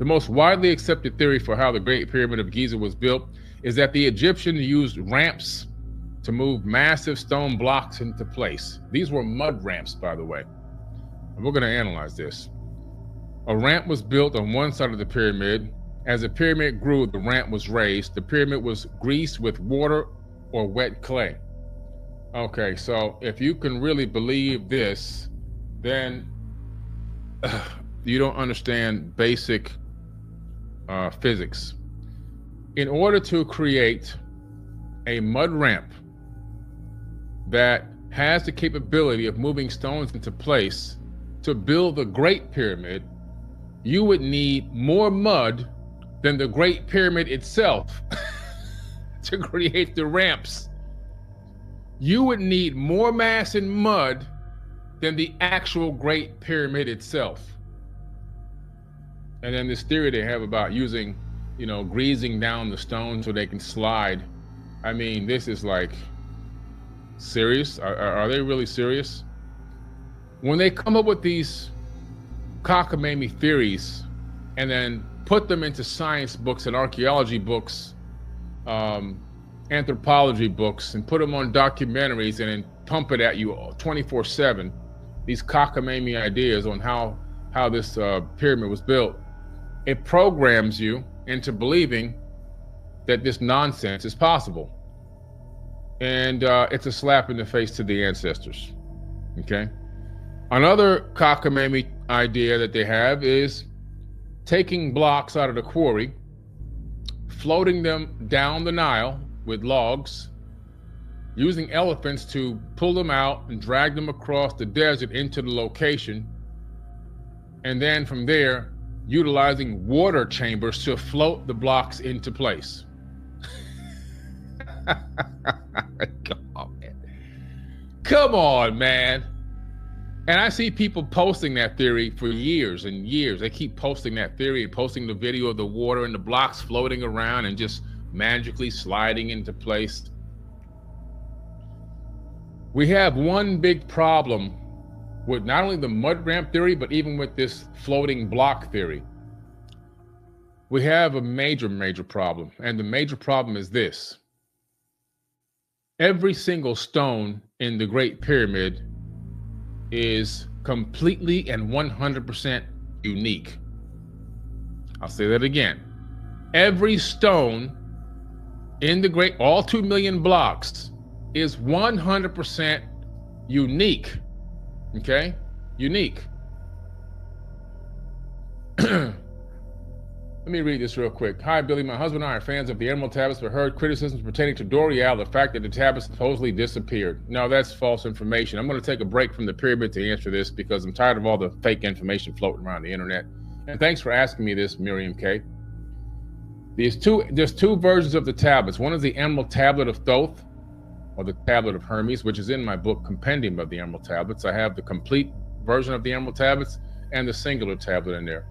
The most widely accepted theory for how the Great Pyramid of Giza was built is that the Egyptians used ramps to move massive stone blocks into place. These were mud ramps, by the way. And we're going to analyze this. A ramp was built on one side of the pyramid. As the pyramid grew, the ramp was raised. The pyramid was greased with water or wet clay. Okay, so if you can really believe this, then you don't understand basic physics. In order to create a mud ramp that has the capability of moving stones into place to build the Great Pyramid, you would need more mud than the Great Pyramid itself to create the ramps. You would need more mass in mud than the actual Great Pyramid itself. And then this theory they have about using, greasing down the stone so they can slide. I mean, this is like serious. Are they really serious? When they come up with these cockamamie theories and then put them into science books and archaeology books, anthropology books, and put them on documentaries and then pump it at you 24/7, these cockamamie ideas on how this pyramid was built, it programs you into believing that this nonsense is possible. And it's a slap in the face to the ancestors, okay? Another cockamamie idea that they have is taking blocks out of the quarry, floating them down the Nile with logs, using elephants to pull them out and drag them across the desert into the location, and then from there, utilizing water chambers to float the blocks into place. Come on, man. And I see people posting that theory for years and years. They keep posting that theory and posting the video of the water and the blocks floating around and just magically sliding into place. We have one big problem with not only the mud ramp theory, but even with this floating block theory. We have a major problem. And the major problem is this. Every single stone in the Great Pyramid is completely and 100% unique. I'll say that again. Every stone in the all 2 million blocks is 100% unique. Okay? Unique. Let me read this real quick. Hi, Billy. My husband and I are fans of the Emerald Tablets, but heard criticisms pertaining to L'Oreal, the fact that the tablets supposedly disappeared. No, that's false information. I'm going to take a break from the pyramid to answer this because I'm tired of all the fake information floating around the internet. And thanks for asking me this, Miriam K. There's two versions of the tablets. One is the Emerald Tablet of Thoth, or the Tablet of Hermes, which is in my book, Compendium of the Emerald Tablets. I have the complete version of the Emerald Tablets and the singular tablet in there.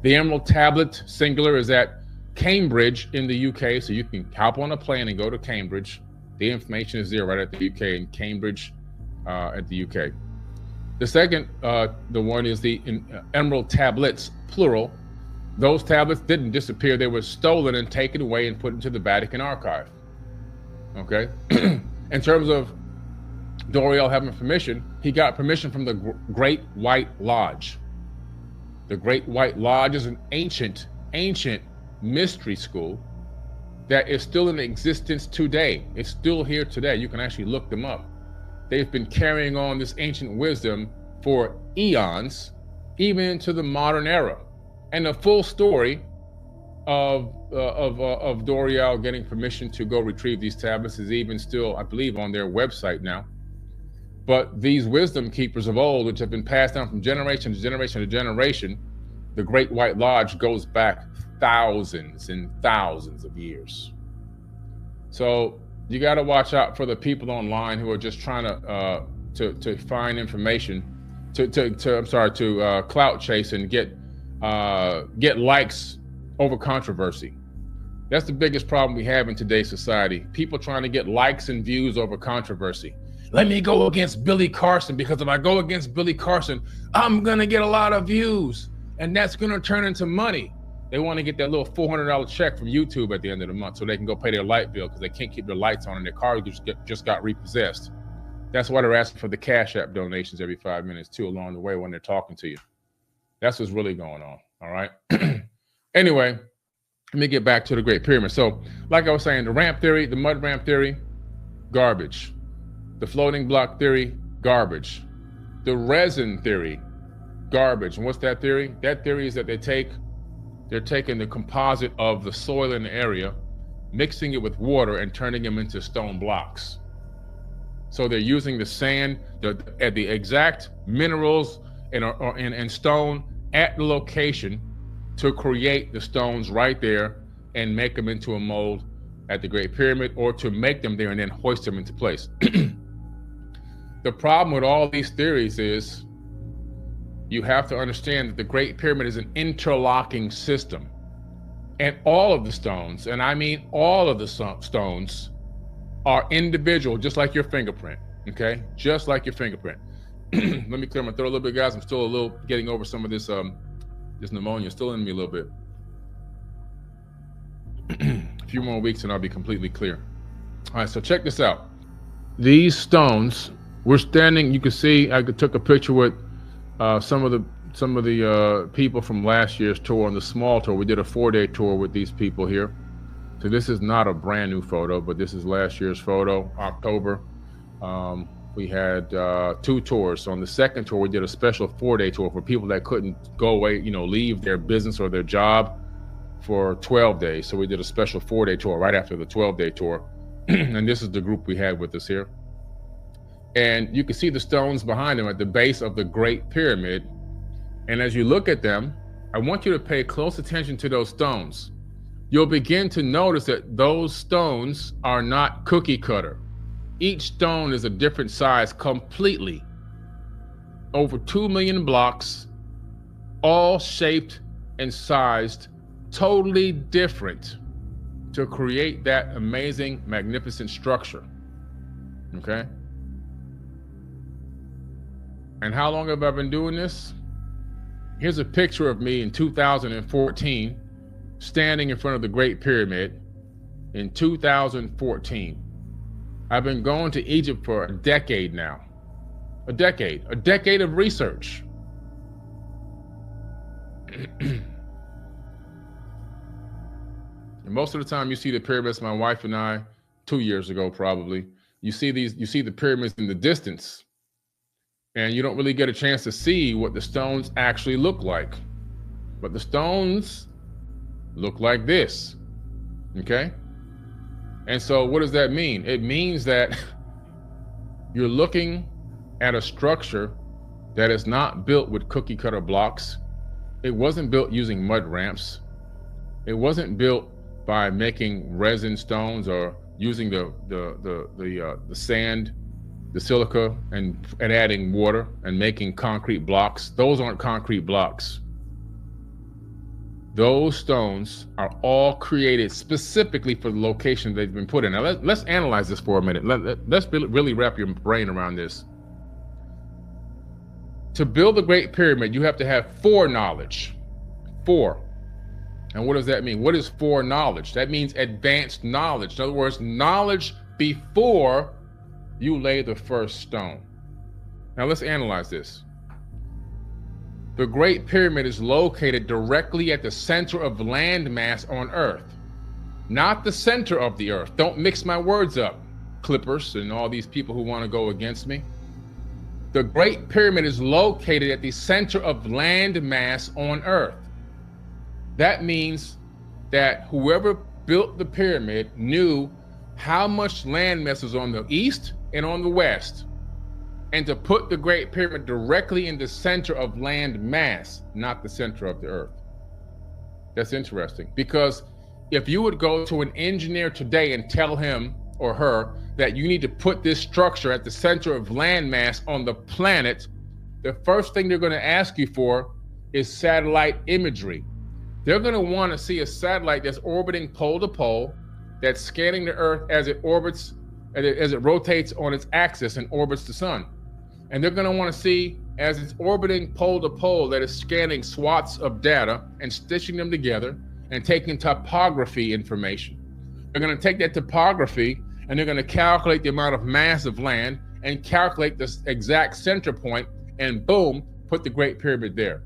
The Emerald Tablet singular is at Cambridge in the UK, so you can hop on a plane and go to Cambridge. The information is there right at the UK in Cambridge at the UK. The second, the one is the Emerald Tablets, plural. Those tablets didn't disappear. They were stolen and taken away and put into the Vatican archive. Okay? In terms of L'Oreal having permission, he got permission from the Great White Lodge. The Great White Lodge is an ancient mystery school that is still in existence today. It's still here today. You can actually look them up. They've been carrying on this ancient wisdom for eons, even into the modern era. And the full story of L'Oreal getting permission to go retrieve these tablets is even still, I believe, on their website now. But these wisdom keepers of old, which have been passed down from generation to generation to generation, the Great White Lodge goes back thousands and thousands of years. So you got to watch out for the people online who are just trying to find information, to clout chase and get likes over controversy. That's the biggest problem we have in today's society. People trying to get likes and views over controversy. Let me go against Billy Carson, because if I go against Billy Carson, I'm going to get a lot of views, and that's going to turn into money. They want to get that little $400 check from YouTube at the end of the month so they can go pay their light bill because they can't keep their lights on and their car just got repossessed. That's why they're asking for the Cash App donations every 5 minutes too along the way when they're talking to you. That's what's really going on, all right? Anyway, let me get back to the Great Pyramid. So like I was saying, the ramp theory, the mud ramp theory, garbage. The floating block theory, garbage. The resin theory, garbage. And what's that theory? That theory is that they're taking the composite of the soil in the area, mixing it with water and turning them into stone blocks. So they're using the sand, the exact minerals and stone at the location to create the stones right there and make them into a mold at the Great Pyramid, or to make them there and then hoist them into place. The problem with all these theories is you have to understand that the Great Pyramid is an interlocking system. And all of the stones, and I mean all of the stones, are individual, just like your fingerprint, okay? Just like your fingerprint. Let me clear my throat a little bit, guys. I'm still a little getting over some of this pneumonia, still in me a little bit. A few more weeks and I'll be completely clear. All right, so check this out. These stones, we're standing, you can see, I took a picture with some of the people from last year's tour on the small tour. We did a 4-day tour with these people here. So this is not a brand new photo, but this is last year's photo, October. We had 2 tours. So on the second tour, we did a special 4-day tour for people that couldn't go away, leave their business or their job for 12 days. So we did a special 4-day tour right after the 12-day tour. And this is the group we had with us here. And you can see the stones behind them at the base of the Great Pyramid. And as you look at them, I want you to pay close attention to those stones. You'll begin to notice that those stones are not cookie cutter. Each stone is a different size completely. Over 2 million blocks, all shaped and sized totally different to create that amazing, magnificent structure, okay? And how long have I been doing this? Here's a picture of me in 2014, standing in front of the Great Pyramid in 2014. I've been going to Egypt for a decade now. A decade of research. And most of the time you see the pyramids, my wife and I, 2 years ago probably, you see the pyramids in the distance, and you don't really get a chance to see what the stones actually look like. But the stones look like this, okay? And so what does that mean? It means that you're looking at a structure that is not built with cookie cutter blocks. It wasn't built using mud ramps. It wasn't built by making resin stones or using the sand, the silica, and adding water and making concrete blocks. Those aren't concrete blocks. Those stones are all created specifically for the location they've been put in. Now let's analyze this for a minute. Let's really wrap your brain around this. To build the Great Pyramid, you have to have foreknowledge. 4. And what does that mean? What is foreknowledge? That means advanced knowledge. In other words, knowledge before you lay the first stone. Now let's analyze this. The Great Pyramid is located directly at the center of landmass on Earth, not the center of the Earth. Don't mix my words up, clippers and all these people who want to go against me. The Great Pyramid is located at the center of landmass on Earth. That means that whoever built the pyramid knew how much landmass was on the east and on the west, and to put the Great Pyramid directly in the center of land mass, not the center of the Earth. That's interesting, because if you would go to an engineer today and tell him or her that you need to put this structure at the center of land mass on the planet, the first thing they're going to ask you for is satellite imagery. They're going to want to see a satellite that's orbiting pole to pole, that's scanning the Earth as it orbits, as it rotates on its axis and orbits the sun. And they're going to want to see as it's orbiting pole to pole, that is scanning swaths of data and stitching them together and taking topography information. They're going to take that topography and they're going to calculate the amount of mass of land and calculate the exact center point, and boom, put the Great Pyramid there.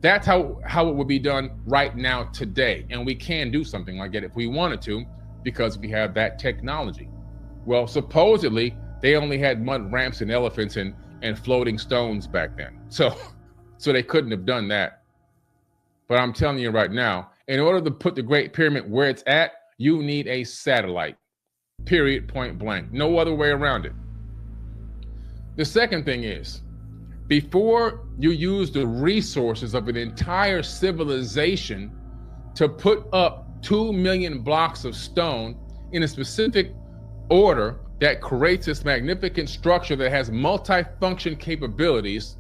That's how it would be done right now today. And we can do something like that if we wanted to, because we have that technology. Well, supposedly they only had mud ramps and elephants and floating stones back then. So they couldn't have done that. But I'm telling you right now, in order to put the Great Pyramid where it's at, you need a satellite, period, point blank. No other way around it. The second thing is, before you use the resources of an entire civilization to put up 2 million blocks of stone in a specific order that creates this magnificent structure that has multi-function capabilities,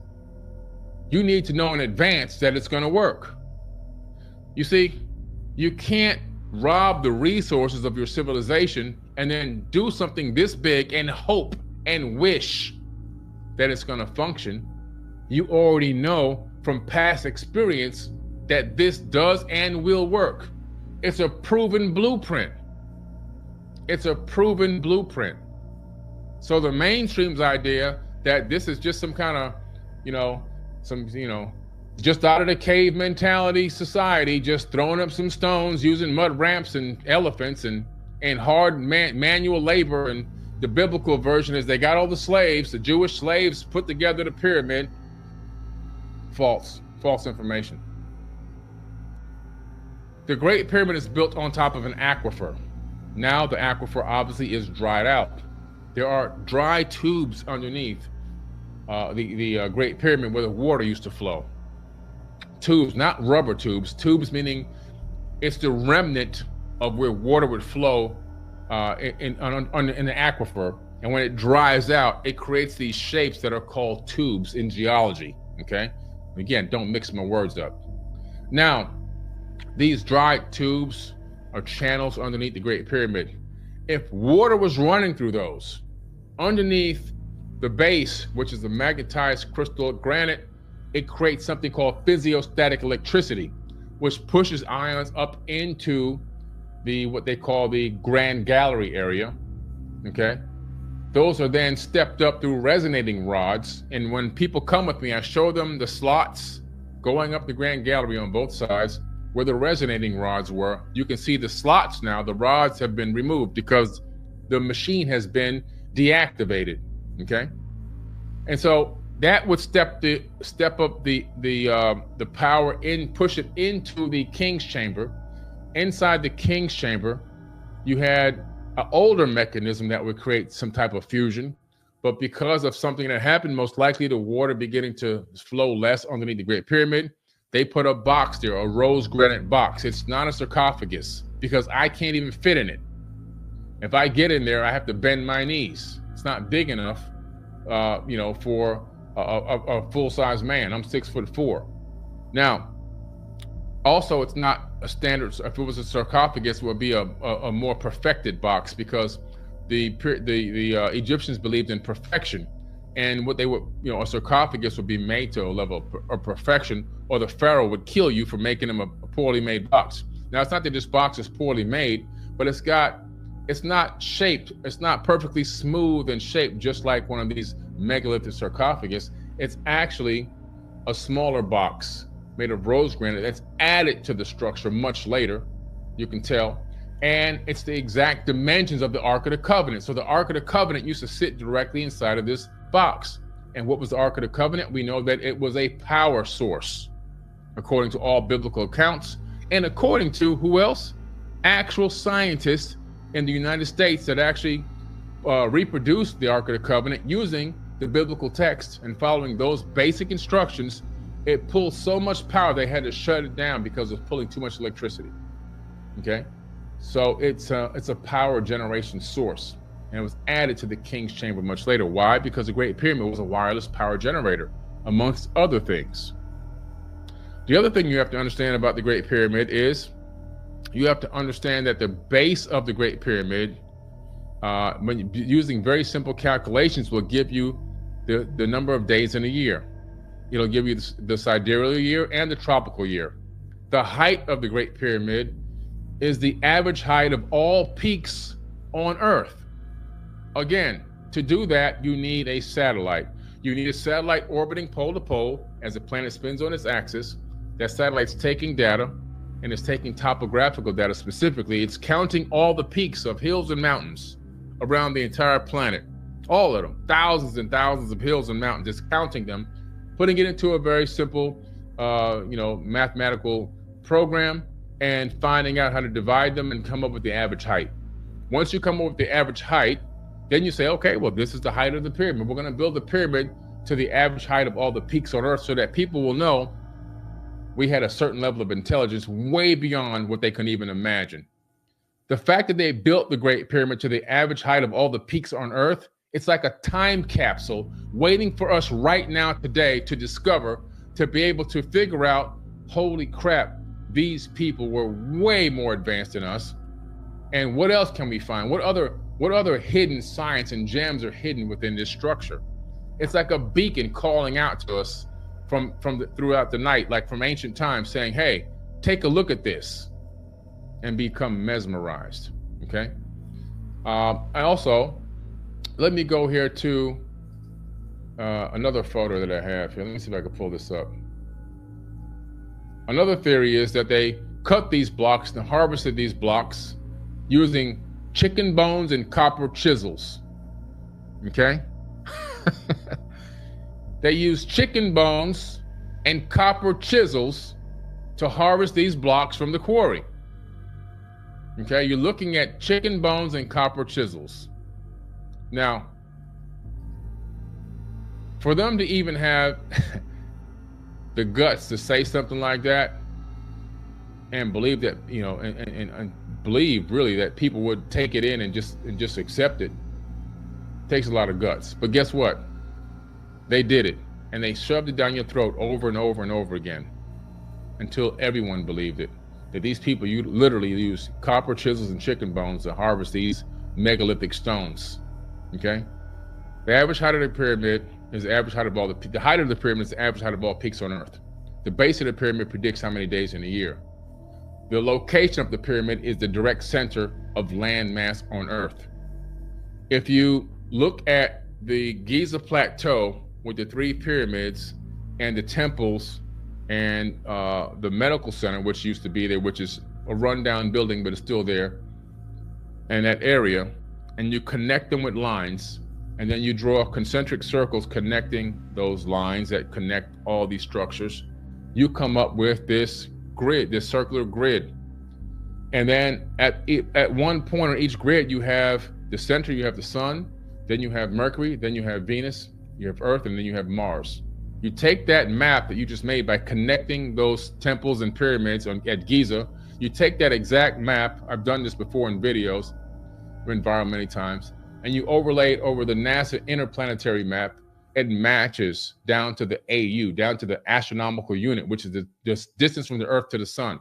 you need to know in advance that it's going to work. You see, you can't rob the resources of your civilization and then do something this big and hope and wish that it's going to function. You already know from past experience that this does and will work. It's a proven blueprint. It's a proven blueprint. So the mainstream's idea that this is just some kind of, just out of the cave mentality society, just throwing up some stones, using mud ramps and elephants and hard manual labor. And the biblical version is they got all the slaves, the Jewish slaves, put together the pyramid. False information. The Great Pyramid is built on top of an aquifer. Now the aquifer obviously is dried out. There are dry tubes underneath the Great Pyramid where the water used to flow. Tubes, not rubber tubes. Tubes meaning it's the remnant of where water would flow in the aquifer. And when it dries out, it creates these shapes that are called tubes in geology, okay? Again, don't mix my words up. Now, these dry tubes are channels underneath the Great Pyramid. If water was running through those, underneath the base, which is the magnetized crystal granite, it creates something called physiostatic electricity, which pushes ions up into what they call the Grand Gallery area, okay? Those are then stepped up through resonating rods. And when people come with me, I show them the slots going up the Grand Gallery on both sides where the resonating rods were. You can see the slots now. The rods have been removed because the machine has been deactivated, okay? And so that would step up the power in, push it into the King's Chamber. Inside the King's Chamber, you had an older mechanism that would create some type of fusion, but because of something that happened, most likely the water beginning to flow less underneath the Great Pyramid, they put a box there, a rose granite box. It's not a sarcophagus because I can't even fit in it. If I get in there, I have to bend my knees. It's not big enough, for a full-size man. I'm 6'4". Now, also, it's not a standard. If it was a sarcophagus, it would be a more perfected box because the Egyptians believed in perfection, and what they would, a sarcophagus would be made to a level of perfection, or the pharaoh would kill you for making him a poorly made box. Now, it's not that this box is poorly made, but it's not shaped. It's not perfectly smooth and shaped, just like one of these megalithic sarcophagus. It's actually a smaller box made of rose granite that's added to the structure much later, you can tell. And it's the exact dimensions of the Ark of the Covenant. So the Ark of the Covenant used to sit directly inside of this box. And what was the Ark of the Covenant? We know that it was a power source, according to all biblical accounts. And according to who else? Actual scientists in the United States that actually reproduced the Ark of the Covenant using the biblical text and following those basic instructions. It pulled so much power they had to shut it down because it was pulling too much electricity. Okay, so it's a power generation source, and it was added to the King's Chamber much later. Why? Because the Great Pyramid was a wireless power generator, amongst other things. The other thing you have to understand about the Great Pyramid is you have to understand that the base of the Great Pyramid, when using very simple calculations, will give you the number of days in a year. It'll give you the sidereal year and the tropical year. The height of the Great Pyramid is the average height of all peaks on Earth. Again, to do that, you need a satellite. You need a satellite orbiting pole to pole as the planet spins on its axis. That satellite's taking data, and it's taking topographical data specifically. It's counting all the peaks of hills and mountains around the entire planet, all of them, thousands and thousands of hills and mountains, just counting them, putting it into a very simple, mathematical program, and finding out how to divide them and come up with the average height. Once you come up with the average height, then you say, okay, well, this is the height of the pyramid. We're going to build the pyramid to the average height of all the peaks on Earth so that people will know we had a certain level of intelligence way beyond what they can even imagine. The fact that they built the Great Pyramid to the average height of all the peaks on Earth, it's like a time capsule waiting for us right now today to discover, to be able to figure out, holy crap, these people were way more advanced than us. And what else can we find? What other hidden science and gems are hidden within this structure? It's like a beacon calling out to us throughout the night, like from ancient times, saying, hey, take a look at this, and become mesmerized. Okay. And also, let me go here to another photo that I have here. Let me see if I can pull this up. Another theory is that they cut these blocks and harvested these blocks using chicken bones and copper chisels. Okay. They use chicken bones and copper chisels to harvest these blocks from the quarry. Okay, you're looking at chicken bones and copper chisels. Now, for them to even have the guts to say something like that and believe that, and believe really that people would take it in and just accept it, takes a lot of guts. But guess what? They did it, and they shoved it down your throat over and over and over again until everyone believed it, that these people, you literally use copper chisels and chicken bones to harvest these megalithic stones. Okay? The average height of the pyramid is the average height of all the height of the pyramid is the average height of all peaks on Earth. The base of the pyramid predicts how many days in a year. The location of the pyramid is the direct center of land mass on Earth. If you look at the Giza Plateau with the 3 pyramids and the temples and the medical center, which used to be there, which is a rundown building, but it's still there, and that area, and you connect them with lines, and then you draw concentric circles connecting those lines that connect all these structures, you come up with this grid, this circular grid. And then at one point on each grid, you have the center, you have the sun, then you have Mercury, then you have Venus, you have Earth, and then you have Mars. You take that map that you just made by connecting those temples and pyramids at Giza, you take that exact map, I've done this before in videos, been viral many times, and you overlay it over the NASA interplanetary map. It matches down to the AU, down to the astronomical unit, which is the distance from the Earth to the sun.